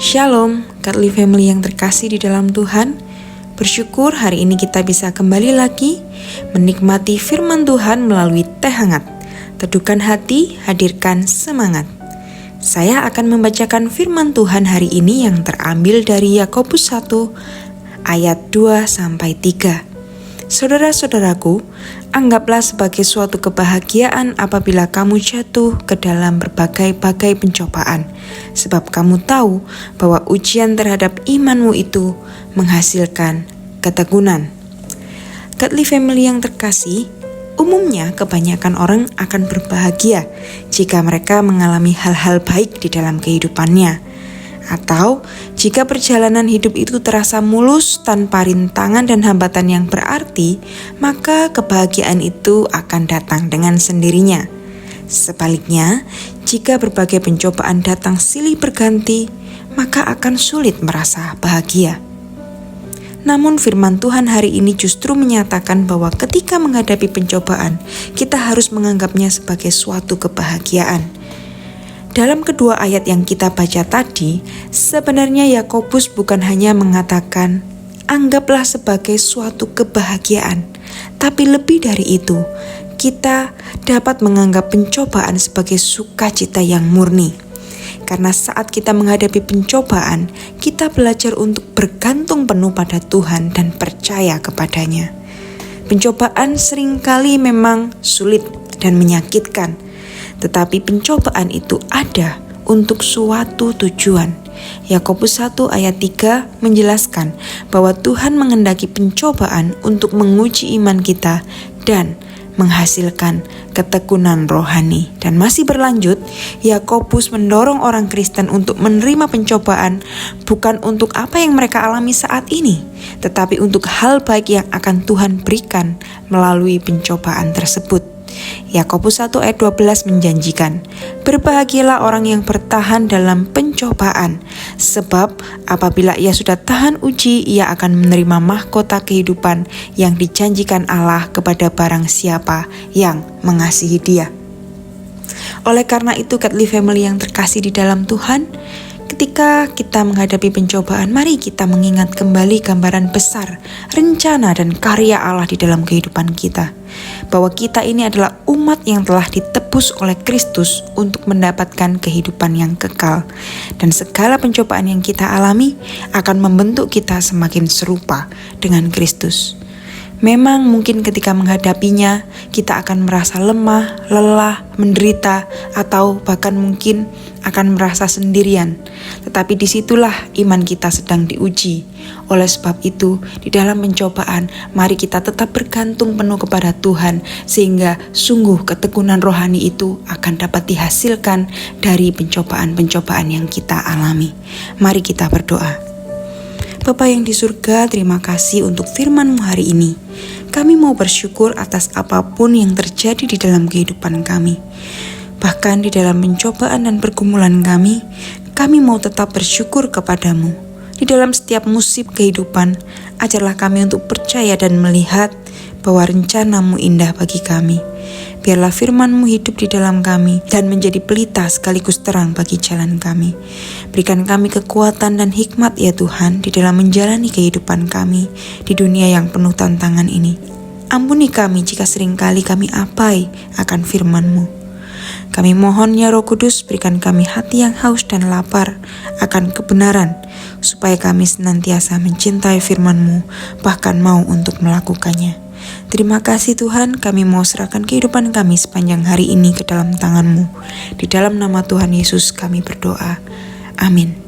Shalom, Godly Family yang terkasih di dalam Tuhan. Bersyukur hari ini kita bisa kembali lagi menikmati firman Tuhan melalui teh hangat. Teduhkan hati, hadirkan semangat. Saya akan membacakan firman Tuhan hari ini yang terambil dari Yakobus 1 ayat 2-3. Saudara-saudaraku, anggaplah sebagai suatu kebahagiaan apabila kamu jatuh ke dalam berbagai-bagai pencobaan, sebab kamu tahu bahwa ujian terhadap imanmu itu menghasilkan ketekunan. Godly Family yang terkasih, umumnya kebanyakan orang akan berbahagia jika mereka mengalami hal-hal baik di dalam kehidupannya. Atau jika perjalanan hidup itu terasa mulus tanpa rintangan dan hambatan yang berarti, maka kebahagiaan itu akan datang dengan sendirinya. Sebaliknya, jika berbagai pencobaan datang silih berganti, maka akan sulit merasa bahagia. Namun firman Tuhan hari ini justru menyatakan bahwa ketika menghadapi pencobaan, kita harus menganggapnya sebagai suatu kebahagiaan. Dalam kedua ayat yang kita baca tadi, sebenarnya Yakobus bukan hanya mengatakan, anggaplah sebagai suatu kebahagiaan, tapi lebih dari itu, kita dapat menganggap pencobaan sebagai sukacita yang murni. Karena saat kita menghadapi pencobaan, kita belajar untuk bergantung penuh pada Tuhan dan percaya kepadanya. Pencobaan seringkali memang sulit dan menyakitkan, tetapi pencobaan itu ada untuk suatu tujuan. Yakobus 1 ayat 3 menjelaskan bahwa Tuhan menghendaki pencobaan untuk menguji iman kita dan menghasilkan ketekunan rohani. Dan masih berlanjut, Yakobus mendorong orang Kristen untuk menerima pencobaan bukan untuk apa yang mereka alami saat ini, tetapi untuk hal baik yang akan Tuhan berikan melalui pencobaan tersebut. Yakobus 1 ayat 12 menjanjikan, berbahagialah orang yang bertahan dalam pencobaan, sebab apabila ia sudah tahan uji, ia akan menerima mahkota kehidupan yang dijanjikan Allah kepada barang siapa yang mengasihi Dia. Oleh karena itu, Godly Family yang terkasih di dalam Tuhan, ketika kita menghadapi pencobaan, mari kita mengingat kembali gambaran besar, rencana dan karya Allah di dalam kehidupan kita. Bahwa kita ini adalah umat yang telah ditebus oleh Kristus untuk mendapatkan kehidupan yang kekal. Dan segala pencobaan yang kita alami akan membentuk kita semakin serupa dengan Kristus. Memang mungkin ketika menghadapinya, kita akan merasa lemah, lelah, menderita, atau bahkan mungkin akan merasa sendirian. Tetapi disitulah iman kita sedang diuji. Oleh sebab itu, di dalam pencobaan, mari kita tetap bergantung penuh kepada Tuhan, sehingga sungguh ketekunan rohani itu akan dapat dihasilkan dari pencobaan-pencobaan yang kita alami. Mari kita berdoa. Bapa yang di surga, terima kasih untuk firman-Mu hari ini. Kami mau bersyukur atas apapun yang terjadi di dalam kehidupan kami. Bahkan di dalam pencobaan dan pergumulan kami mau tetap bersyukur kepadamu. Di dalam setiap musib kehidupan, ajarlah kami untuk percaya dan melihat bahwa rencana-Mu indah bagi kami. Biarlah firman-Mu hidup di dalam kami dan menjadi pelita sekaligus terang bagi jalan kami. Berikan kami kekuatan dan hikmat ya Tuhan di dalam menjalani kehidupan kami di dunia yang penuh tantangan ini. Ampuni kami jika seringkali kami abai akan firman-Mu. Kami mohon ya Roh Kudus, berikan kami hati yang haus dan lapar akan kebenaran, supaya kami senantiasa mencintai firman-Mu, bahkan mau untuk melakukannya. Terima kasih Tuhan, kami mau serahkan kehidupan kami sepanjang hari ini ke dalam tangan-Mu. Di dalam nama Tuhan Yesus kami berdoa. Amin.